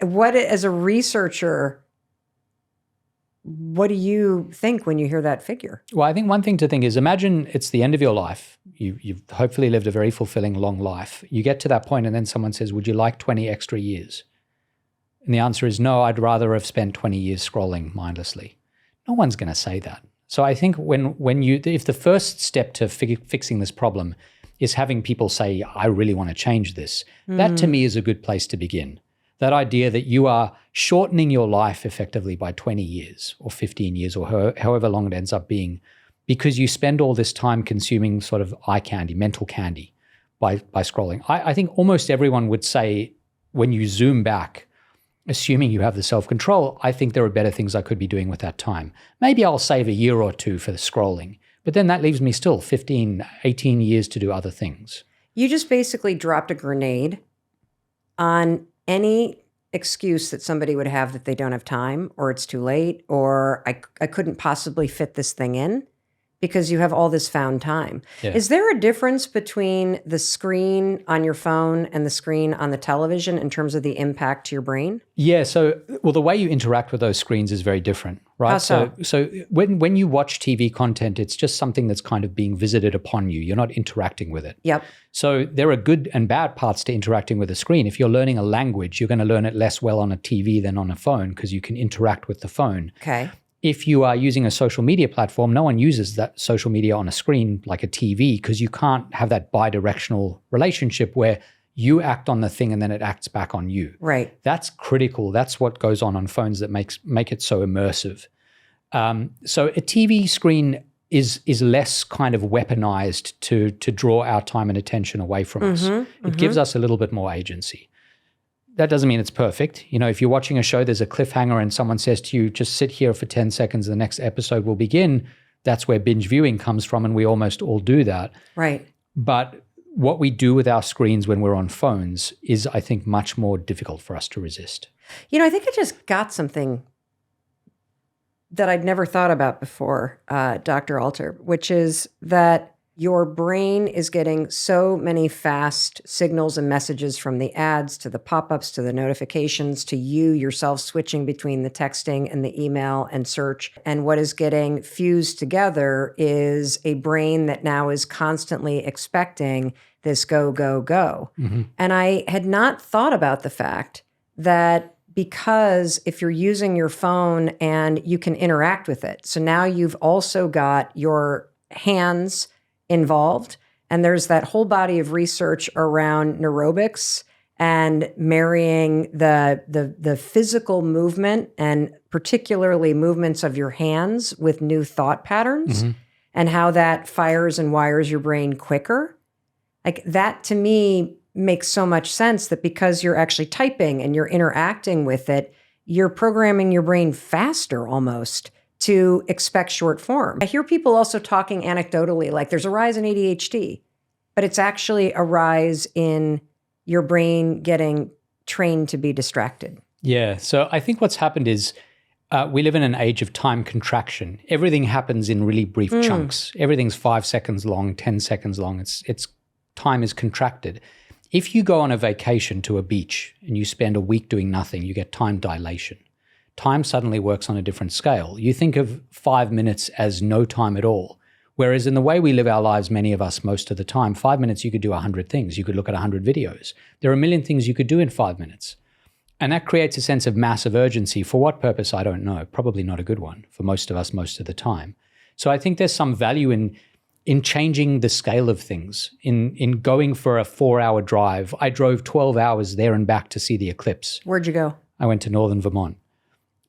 S1: as a researcher, what do you think when you hear that figure?
S2: Well, I think one thing to think is, imagine it's the end of your life. You've hopefully lived a very fulfilling, long life. You get to that point and then someone says, would you like 20 extra years? And the answer is no, I'd rather have spent 20 years scrolling mindlessly. No one's going to say that. So I think if the first step to fixing this problem is having people say, I really want to change this, that to me is a good place to begin. That idea that you are shortening your life effectively by 20 years or 15 years or however long it ends up being, because you spend all this time consuming sort of eye candy, mental candy by scrolling. I think almost everyone would say when you zoom back, assuming you have the self-control, I think there are better things I could be doing with that time. Maybe I'll save a year or two for the scrolling, but then that leaves me still 15, 18 years to do other things.
S1: You just basically dropped a grenade on any excuse that somebody would have that they don't have time, or it's too late, or I couldn't possibly fit this thing in, because you have all this found time.
S2: Yeah.
S1: Is there a difference between the screen on your phone and the screen on the television in terms of the impact to your brain?
S2: Yeah. So, well, the way you interact with those screens is very different, right?
S1: How so?
S2: So when you watch TV content, it's just something that's kind of being visited upon you. You're not interacting with it.
S1: Yep.
S2: So there are good and bad parts to interacting with a screen. If you're learning a language, you're going to learn it less well on a TV than on a phone because you can interact with the phone.
S1: Okay.
S2: If you are using a social media platform, no one uses that social media on a screen like a TV because you can't have that bi-directional relationship where you act on the thing and then it acts back on you.
S1: Right.
S2: That's critical. That's what goes on phones that make it so immersive. So a TV screen is less kind of weaponized to draw our time and attention away from us. It gives us a little bit more agency. That doesn't mean it's perfect. You know, if you're watching a show, there's a cliffhanger and someone says to you, just sit here for 10 seconds, the next episode will begin. That's where binge viewing comes from, and we almost all do that.
S1: Right.
S2: But what we do with our screens when we're on phones is, I think, much more difficult for us to resist.
S1: You know, I think I just got something that I'd never thought about before, Dr. Alter, which is that your brain is getting so many fast signals and messages from the ads to the pop-ups to the notifications to you yourself switching between the texting and the email and search. And what is getting fused together is a brain that now is constantly expecting this go, go, go. And I had not thought about the fact that because if you're using your phone and you can interact with it, so now you've also got your hands involved. And there's that whole body of research around neurobics and marrying the physical movement and particularly movements of your hands with new thought patterns and how that fires and wires your brain quicker. Like that to me makes so much sense, that because you're actually typing and you're interacting with it, you're programming your brain faster almost to expect short form. I hear people also talking anecdotally, like there's a rise in ADHD, but it's actually a rise in your brain getting trained to be distracted. Yeah.
S2: So I think what's happened is we live in an age of time contraction. Everything happens in really brief chunks. Everything's 5 seconds long, 10 seconds long. It's time is contracted. If you go on a vacation to a beach and you spend a week doing nothing, you get time dilation. Time suddenly works on a different scale. You think of 5 minutes as no time at all. Whereas in the way we live our lives, many of us, most of the time, 5 minutes, you could do 100 things. You could look at 100 videos. There are a million things you could do in 5 minutes. And that creates a sense of massive urgency. For what purpose, I don't know. Probably not a good one for most of us most of the time. So I think there's some value in changing the scale of things, in going for a 4-hour drive. I drove 12 hours there and back to see the eclipse.
S1: Where'd you go?
S2: I went to northern Vermont.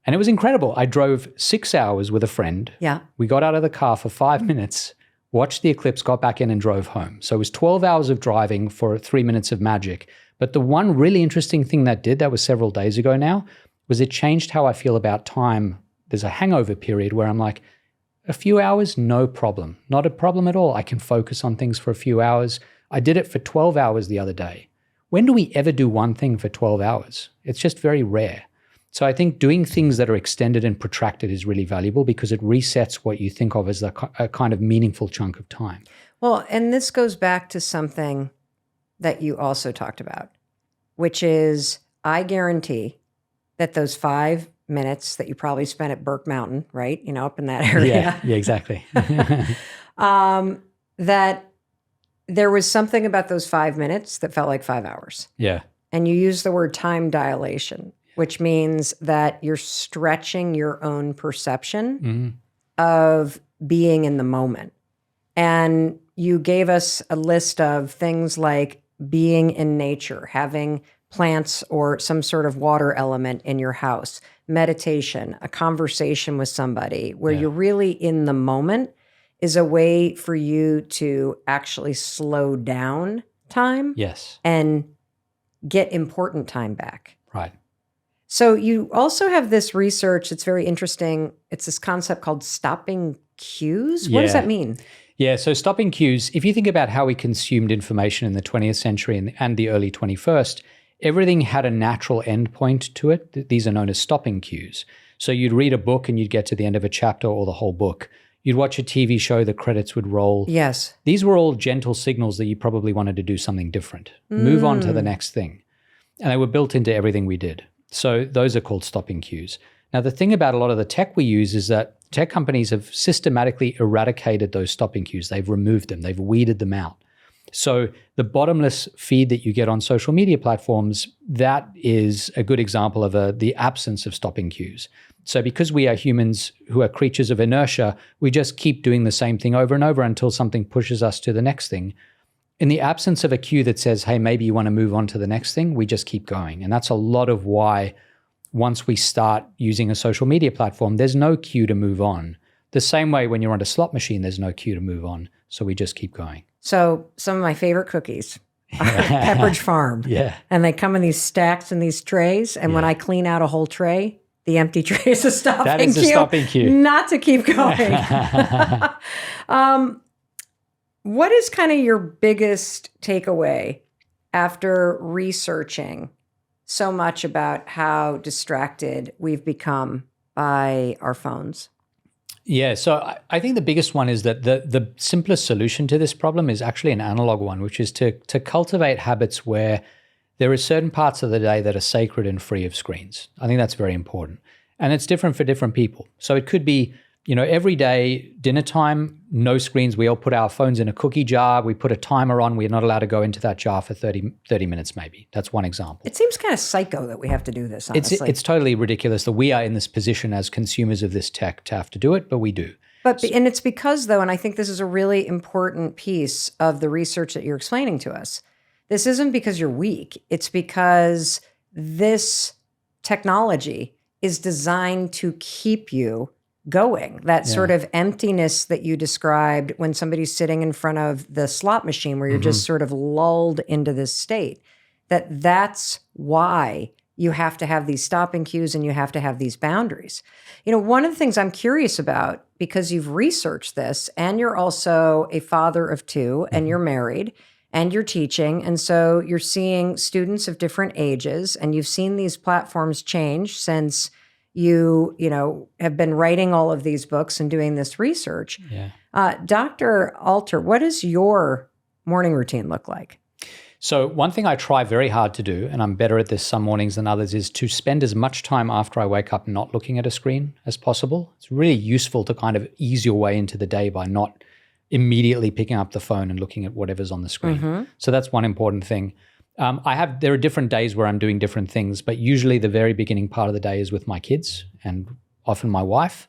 S2: And it was incredible. I drove 6 hours with a friend.
S1: Yeah.
S2: We got out of the car for 5 minutes, watched the eclipse, got back in and drove home. So it was 12 hours of driving for 3 minutes of magic. But the one really interesting thing that was several days ago now, was it changed how I feel about time. There's a hangover period where I'm like, a few hours, no problem. Not a problem at all. I can focus on things for a few hours. I did it for 12 hours the other day. When do we ever do one thing for 12 hours? It's just very rare. So I think doing things that are extended and protracted is really valuable because it resets what you think of as a kind of meaningful chunk of time.
S1: Well, and this goes back to something that you also talked about, which is I guarantee that those 5 minutes that you probably spent at Burke Mountain, right? You know, up in that area.
S2: Yeah, exactly.
S1: That there was something about those 5 minutes that felt like 5 hours.
S2: Yeah.
S1: And you use the word time dilation, which means that you're stretching your own perception of being in the moment. And you gave us a list of things like being in nature, having plants or some sort of water element in your house, meditation, a conversation with somebody where you're really in the moment. is a way for you to actually slow down time
S2: Yes.
S1: and get important time back.
S2: Right.
S1: So you also have this research that's very interesting. It's this concept called stopping cues. What does
S2: Yeah.
S1: that mean?
S2: Yeah, so stopping cues, if you think about how we consumed information in the 20th century and the early 21st, everything had a natural endpoint to it. These are known as stopping cues. So you'd read a book and you'd get to the end of a chapter or the whole book. You'd watch a TV show, the credits would roll.
S1: Yes.
S2: These were all gentle signals that you probably wanted to do something different. Move on to the next thing. And they were built into everything we did. So those are called stopping cues. Now, the thing about a lot of the tech we use is that tech companies have systematically eradicated those stopping cues. They've removed them. They've weeded them out. So the bottomless feed that you get on social media platforms, that is a good example of the absence of stopping cues. So because we are humans who are creatures of inertia, we just keep doing the same thing over and over until something pushes us to the next thing. In the absence of a cue that says, hey, maybe you want to move on to the next thing, we just keep going. And that's a lot of why once we start using a social media platform, there's no cue to move on. The same way when you're on a slot machine, there's no cue to move on. So we just keep going.
S1: So some of my favorite cookies are Pepperidge Farm.
S2: Yeah.
S1: And they come in these stacks and these trays. And when I clean out a whole tray, the empty tray is a stopping cue.
S2: That is a stopping cue.
S1: Not to keep going. What is kind of your biggest takeaway after researching so much about how distracted we've become by our phones?
S2: Yeah, so I think the biggest one is that the simplest solution to this problem is actually an analog one, which is to cultivate habits where there are certain parts of the day that are sacred and free of screens. I think that's very important. And it's different for different people. So it could be, every day, dinner time, no screens. We all put our phones in a cookie jar. We put a timer on. We're not allowed to go into that jar for 30 minutes maybe. That's one example.
S1: It seems kind of psycho that we have to do this, honestly.
S2: It's totally ridiculous that we are in this position as consumers of this tech to have to do it, but we do.
S1: And it's because, though, and I think this is a really important piece of the research that you're explaining to us, this isn't because you're weak. It's because this technology is designed to keep you going. That sort of emptiness that you described when somebody's sitting in front of the slot machine where you're just sort of lulled into this state, that's why you have to have these stopping cues and you have to have these boundaries. One of the things I'm curious about, because you've researched this and you're also a father of two and you're married and you're teaching, and so you're seeing students of different ages and you've seen these platforms change since you have been writing all of these books and doing this research.
S2: Yeah.
S1: Dr. Alter, what does your morning routine look like?
S2: So one thing I try very hard to do, and I'm better at this some mornings than others, is to spend as much time after I wake up not looking at a screen as possible. It's really useful to kind of ease your way into the day by not immediately picking up the phone and looking at whatever's on the screen. So that's one important thing. There are different days where I'm doing different things, but usually the very beginning part of the day is with my kids and often my wife.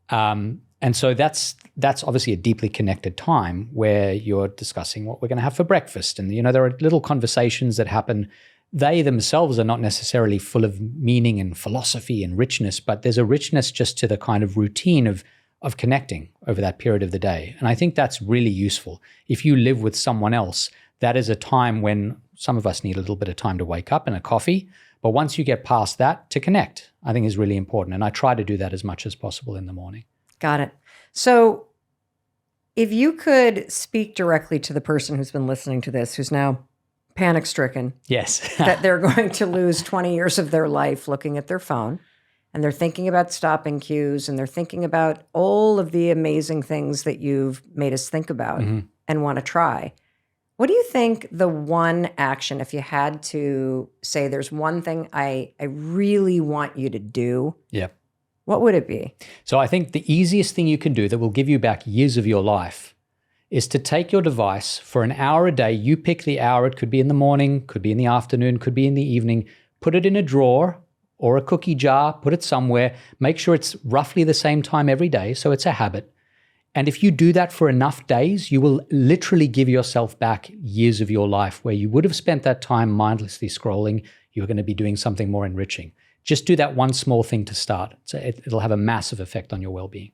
S2: And so that's obviously a deeply connected time where you're discussing what we're going to have for breakfast. And, there are little conversations that happen. They themselves are not necessarily full of meaning and philosophy and richness, but there's a richness just to the kind of routine of connecting over that period of the day. And I think that's really useful. If you live with someone else, that is a time when some of us need a little bit of time to wake up and a coffee. But once you get past that, to connect, I think is really important. And I try to do that as much as possible in the morning.
S1: Got it. So if you could speak directly to the person who's been listening to this, who's now panic-stricken,
S2: yes,
S1: that they're going to lose 20 years of their life looking at their phone, and they're thinking about stopping cues, and they're thinking about all of the amazing things that you've made us think about and want to try. What do you think the one action, if you had to say there's one thing I really want you to do, what would it be?
S2: So I think the easiest thing you can do that will give you back years of your life is to take your device for an hour a day. You pick the hour. It could be in the morning, could be in the afternoon, could be in the evening. Put it in a drawer or a cookie jar, put it somewhere. Make sure it's roughly the same time every day so it's a habit. And if you do that for enough days, you will literally give yourself back years of your life where you would have spent that time mindlessly scrolling. You're going to be doing something more enriching. Just do that one small thing to start. So it'll have a massive effect on your well-being.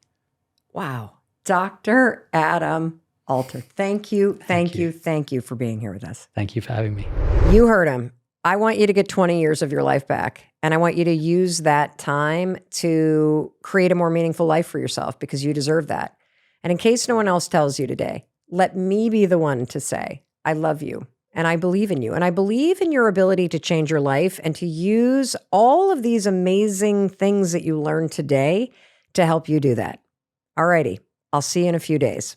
S1: Wow. Dr. Adam Alter. Thank you for being here with us.
S2: Thank you for having me.
S1: You heard him. I want you to get 20 years of your life back. And I want you to use that time to create a more meaningful life for yourself because you deserve that. And in case no one else tells you today, let me be the one to say, I love you and I believe in you. And I believe in your ability to change your life and to use all of these amazing things that you learned today to help you do that. Alrighty, I'll see you in a few days.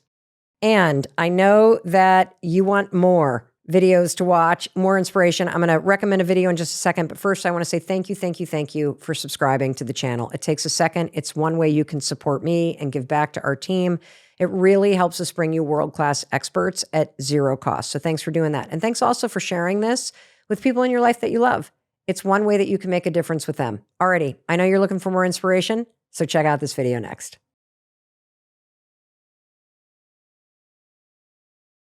S1: And I know that you want more videos to watch, more inspiration. I'm going to recommend a video in just a second. But first, I want to say thank you for subscribing to the channel. It takes a second. It's one way you can support me and give back to our team. It really helps us bring you world-class experts at zero cost. So thanks for doing that. And thanks also for sharing this with people in your life that you love. It's one way that you can make a difference with them. Alrighty, I know you're looking for more inspiration, so check out this video next.